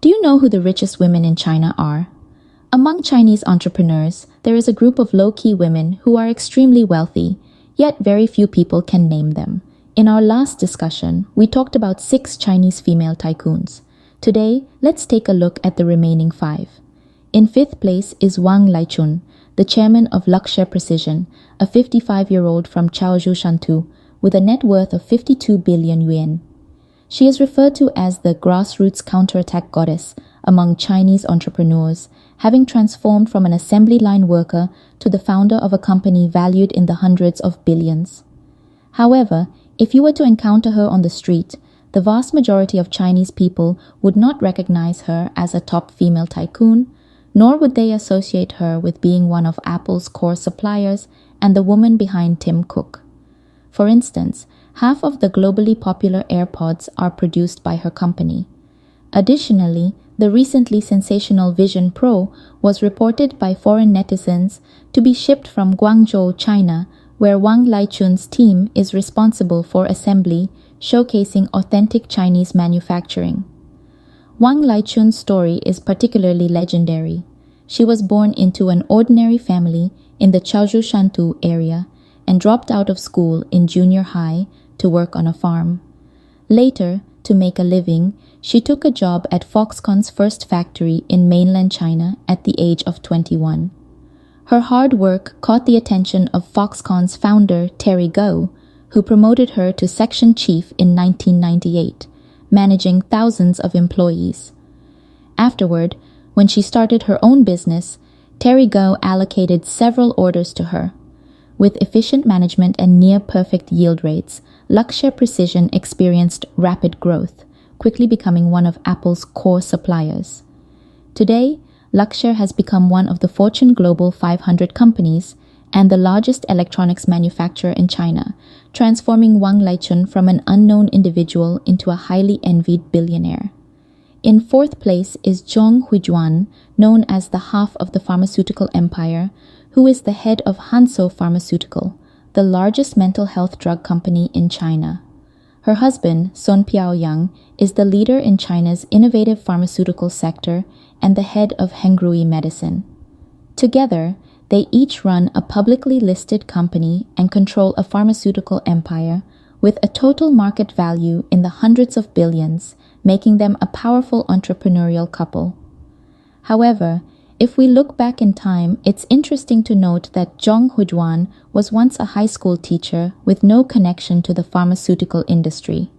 Do you know who the richest women in China are? Among Chinese entrepreneurs, there is a group of low-key women who are extremely wealthy, yet very few people can name them. In our last discussion, we talked about 6 Chinese female tycoons. Today, let's take a look at the remaining 5. In 5th place is Wang Laichun, the chairman of Luxshare Precision, a 55-year-old from Chaozhou, Shantou, with a net worth of 52 billion yuan. She is referred to as the grassroots counterattack goddess among Chinese entrepreneurs, having transformed from an assembly line worker to the founder of a company valued in the hundreds of billions. However, if you were to encounter her on the street, the vast majority of Chinese people would not recognize her as a top female tycoon, nor would they associate her with being one of Apple's core suppliers and the woman behind Tim Cook. For instance, half of the globally popular AirPods are produced by her company. Additionally, the recently sensational Vision Pro was reported by foreign netizens to be shipped from Guangzhou, China, where Wang Laichun's team is responsible for assembly, showcasing authentic Chinese manufacturing. Wang Laichun's story is particularly legendary. She was born into an ordinary family in the Chaozhou Shantou area and dropped out of school in junior high to work on a farm. Later, to make a living, she took a job at Foxconn's first factory in mainland China at the age of 21. Her hard work caught the attention of Foxconn's founder, Terry Gou, who promoted her to section chief in 1998, managing thousands of employees. Afterward, when she started her own business, Terry Gou allocated several orders to her. With efficient management and near-perfect yield rates, Luxshare Precision experienced rapid growth, quickly becoming one of Apple's core suppliers. Today, Luxshare has become one of the Fortune Global 500 companies and the largest electronics manufacturer in China, transforming Wang Laichun from an unknown individual into a highly envied billionaire. In 4th place is Zhong Huijuan, known as the half of the pharmaceutical empire, who is the head of Hansoh Pharmaceutical, the largest mental health drug company in China. Her husband, Sun Piaoyang, is the leader in China's innovative pharmaceutical sector and the head of Hengrui Medicine. Together, they each run a publicly listed company and control a pharmaceutical empire with a total market value in the hundreds of billions, making them a powerful entrepreneurial couple. However, if we look back in time, it's interesting to note that Zhong Huijuan was once a high school teacher with no connection to the pharmaceutical industry.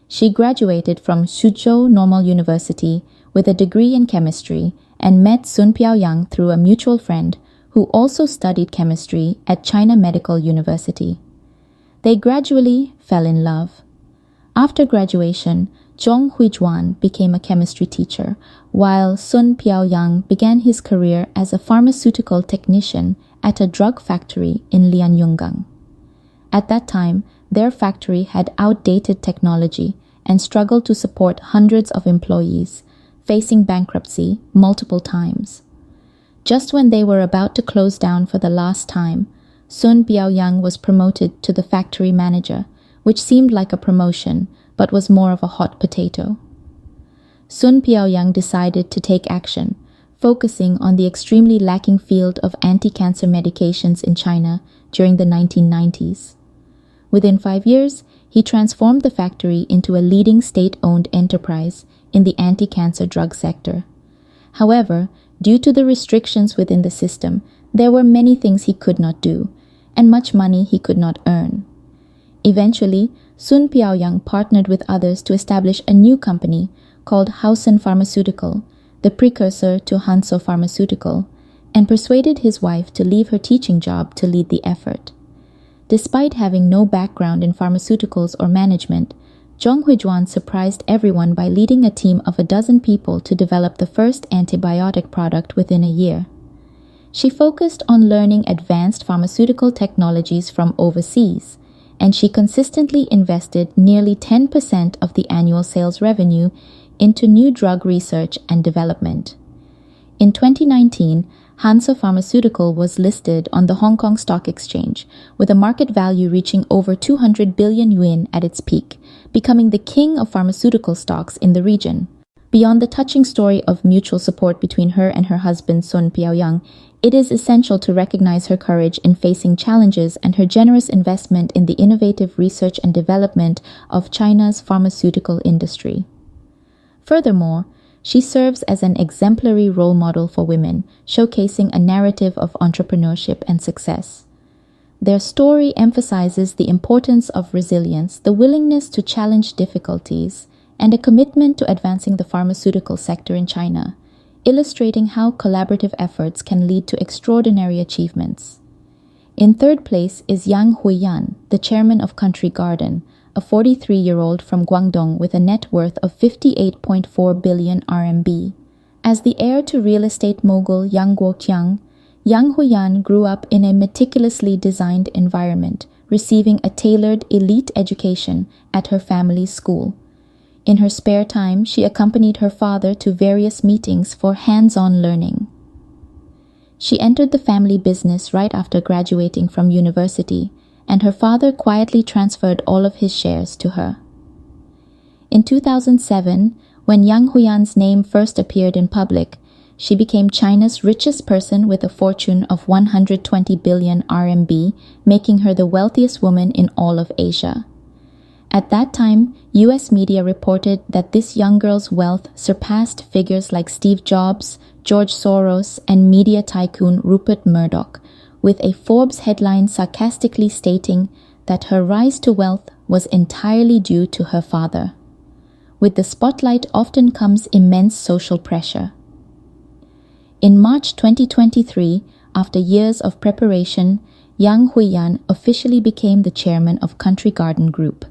She graduated from Suzhou Normal University with a degree in chemistry and met Sun Piaoyang through a mutual friend who also studied chemistry at China Medical University. They gradually fell in love. After graduation, Zhong Huijuan became a chemistry teacher, while Sun Piaoyang began his career as a pharmaceutical technician at a drug factory in Lianyungang. At that time, their factory had outdated technology and struggled to support hundreds of employees, facing bankruptcy multiple times. Just when they were about to close down for the last time, Sun Piaoyang was promoted to the factory manager, which seemed like a promotion, but was more of a hot potato. Sun Piaoyang decided to take action, focusing on the extremely lacking field of anti-cancer medications in China during the 1990s. Within 5 years, he transformed the factory into a leading state-owned enterprise in the anti-cancer drug sector. However, due to the restrictions within the system, there were many things he could not do, and much money he could not earn. Eventually, Sun Piaoyang partnered with others to establish a new company called Hausen Pharmaceutical, the precursor to Hansoh Pharmaceutical, and persuaded his wife to leave her teaching job to lead the effort. Despite having no background in pharmaceuticals or management, Zhong Huijuan surprised everyone by leading a team of 12 people to develop the first antibiotic product within a year. She focused on learning advanced pharmaceutical technologies from overseas, and she consistently invested nearly 10% of the annual sales revenue into new drug research and development. In 2019, Hansoh Pharmaceutical was listed on the Hong Kong Stock Exchange, with a market value reaching over 200 billion yuan at its peak, becoming the king of pharmaceutical stocks in the region. Beyond the touching story of mutual support between her and her husband Sun Piaoyang, it is essential to recognize her courage in facing challenges and her generous investment in the innovative research and development of China's pharmaceutical industry. Furthermore, she serves as an exemplary role model for women, showcasing a narrative of entrepreneurship and success. Their story emphasizes the importance of resilience, the willingness to challenge difficulties, and a commitment to advancing the pharmaceutical sector in China, illustrating how collaborative efforts can lead to extraordinary achievements. In third place is Yang Huiyan, the chairman of Country Garden, a 43-year-old from Guangdong with a net worth of 58.4 billion RMB. As the heir to real estate mogul Yang Guoqiang, Yang Huiyan grew up in a meticulously designed environment, receiving a tailored elite education at her family's school. In her spare time, she accompanied her father to various meetings for hands-on learning. She entered the family business right after graduating from university, and her father quietly transferred all of his shares to her. In 2007, when Yang Huiyan's name first appeared in public, she became China's richest person with a fortune of 120 billion RMB, making her the wealthiest woman in all of Asia. At that time, US media reported that this young girl's wealth surpassed figures like Steve Jobs, George Soros, and media tycoon Rupert Murdoch, with a Forbes headline sarcastically stating that her rise to wealth was entirely due to her father. With the spotlight often comes immense social pressure. In March 2023, after years of preparation, Yang Huiyan officially became the chairman of Country Garden Group.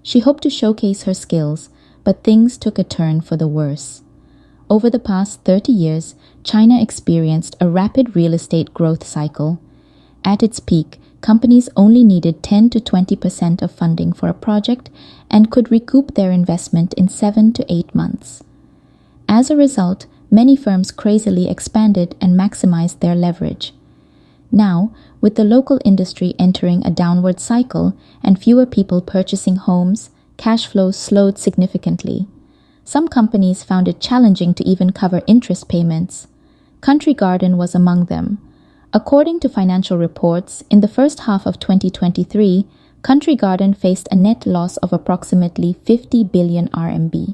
She hoped to showcase her skills, but things took a turn for the worse. Over the past 30 years, China experienced a rapid real estate growth cycle. At its peak, companies only needed 10 to 20% of funding for a project and could recoup their investment in 7 to 8 months. As a result, many firms crazily expanded and maximized their leverage. Now, with the local industry entering a downward cycle and fewer people purchasing homes, cash flows slowed significantly. Some companies found it challenging to even cover interest payments. Country Garden was among them. According to financial reports, in the first half of 2023, Country Garden faced a net loss of approximately 50 billion RMB.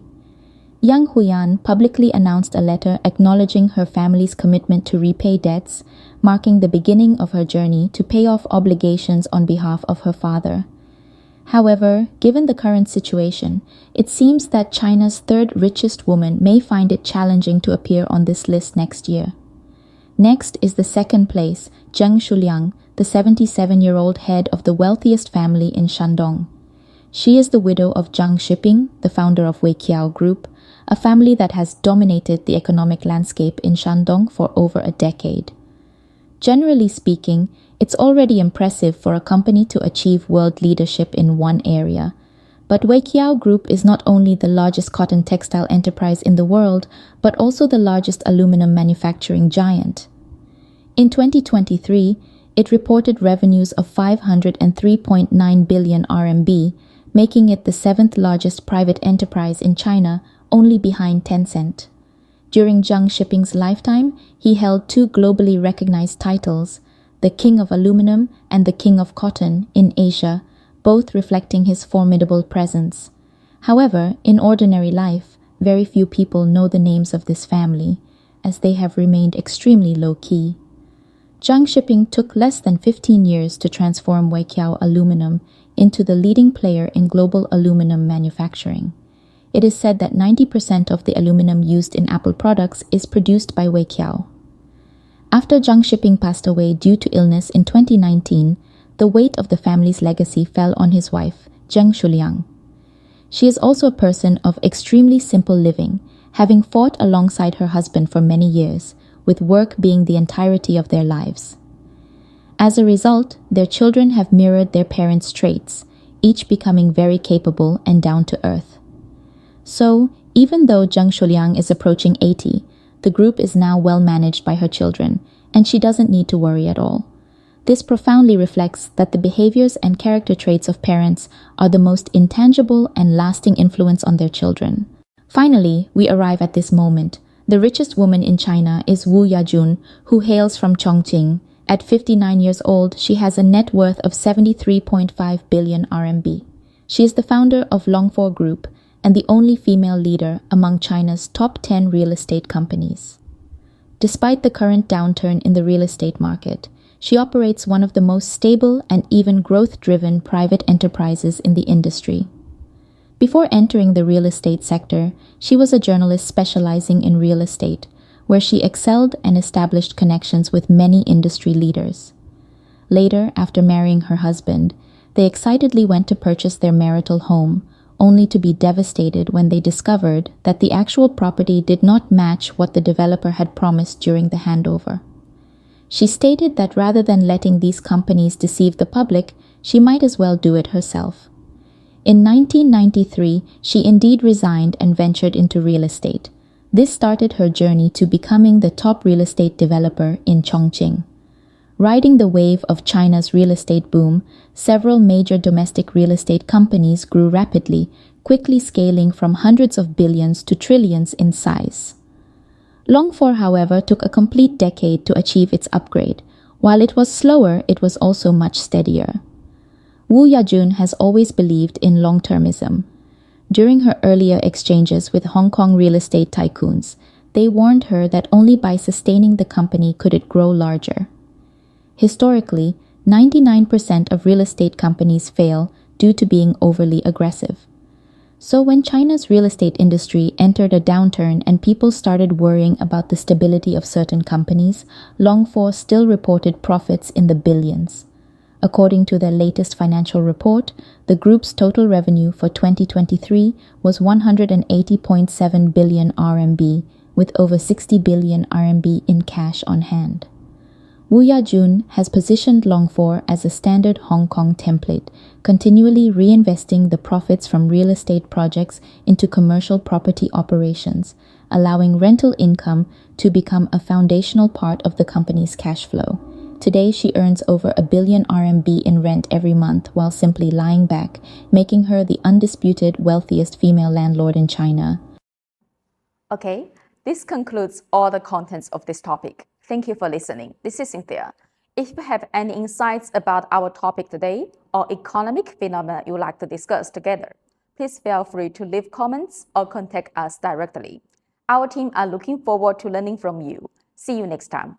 Yang Huiyan publicly announced a letter acknowledging her family's commitment to repay debts, marking the beginning of her journey to pay off obligations on behalf of her father. However, given the current situation, it seems that China's third richest woman may find it challenging to appear on this list next year. Next is the second place, Zheng Shuliang, the 77-year-old head of the wealthiest family in Shandong. She is the widow of Zhang Shiping, the founder of Weiqiao Group, a family that has dominated the economic landscape in Shandong for over a decade. Generally speaking, it's already impressive for a company to achieve world leadership in one area. But Weiqiao Group is not only the largest cotton textile enterprise in the world, but also the largest aluminum manufacturing giant. In 2023, it reported revenues of 503.9 billion RMB, making it the seventh largest private enterprise in China, only behind Tencent. During Zhang Shiping's lifetime, he held two globally recognized titles, the King of Aluminum and the King of Cotton, in Asia, both reflecting his formidable presence. However, in ordinary life, very few people know the names of this family, as they have remained extremely low-key. Zhang Shiping took less than 15 years to transform Weiqiao Aluminum into the leading player in global aluminum manufacturing. It is said that 90% of the aluminum used in Apple products is produced by Weiqiao. After Zhang Shiping passed away due to illness in 2019, the weight of the family's legacy fell on his wife, Zheng Shuliang. She is also a person of extremely simple living, having fought alongside her husband for many years, with work being the entirety of their lives. As a result, their children have mirrored their parents' traits, each becoming very capable and down-to-earth. So, even though Zheng Shuliang is approaching 80, the group is now well managed by her children, and she doesn't need to worry at all. This profoundly reflects that the behaviors and character traits of parents are the most intangible and lasting influence on their children. Finally, we arrive at this moment. The richest woman in China is Wu Yajun, who hails from Chongqing. At 59 years old, she has a net worth of 73.5 billion RMB. She is the founder of Longfor Group and the only female leader among China's top 10 real estate companies. Despite the current downturn in the real estate market, she operates one of the most stable and even growth-driven private enterprises in the industry. Before entering the real estate sector, she was a journalist specializing in real estate, where she excelled and established connections with many industry leaders. Later, after marrying her husband, they excitedly went to purchase their marital home, only to be devastated when they discovered that the actual property did not match what the developer had promised during the handover. She stated that rather than letting these companies deceive the public, she might as well do it herself. In 1993, she indeed resigned and ventured into real estate. This started her journey to becoming the top real estate developer in Chongqing. Riding the wave of China's real estate boom, several major domestic real estate companies grew rapidly, quickly scaling from hundreds of billions to trillions in size. Longfor, however, took a complete decade to achieve its upgrade. While it was slower, it was also much steadier. Wu Yajun has always believed in long-termism. During her earlier exchanges with Hong Kong real estate tycoons, they warned her that only by sustaining the company could it grow larger. Historically, 99% of real estate companies fail due to being overly aggressive. So when China's real estate industry entered a downturn and people started worrying about the stability of certain companies, Longfor still reported profits in the billions. According to their latest financial report, the group's total revenue for 2023 was 180.7 billion RMB, with over 60 billion RMB in cash on hand. Wu Yajun has positioned Longfor as a standard Hong Kong template, continually reinvesting the profits from real estate projects into commercial property operations, allowing rental income to become a foundational part of the company's cash flow. Today, she earns over 1 billion RMB in rent every month while simply lying back, making her the undisputed wealthiest female landlord in China. Okay, this concludes all the contents of this topic. Thank you for listening. This is Cynthia. If you have any insights about our topic today or economic phenomena you would like to discuss together, please feel free to leave comments or contact us directly. Our team are looking forward to learning from you. See you next time.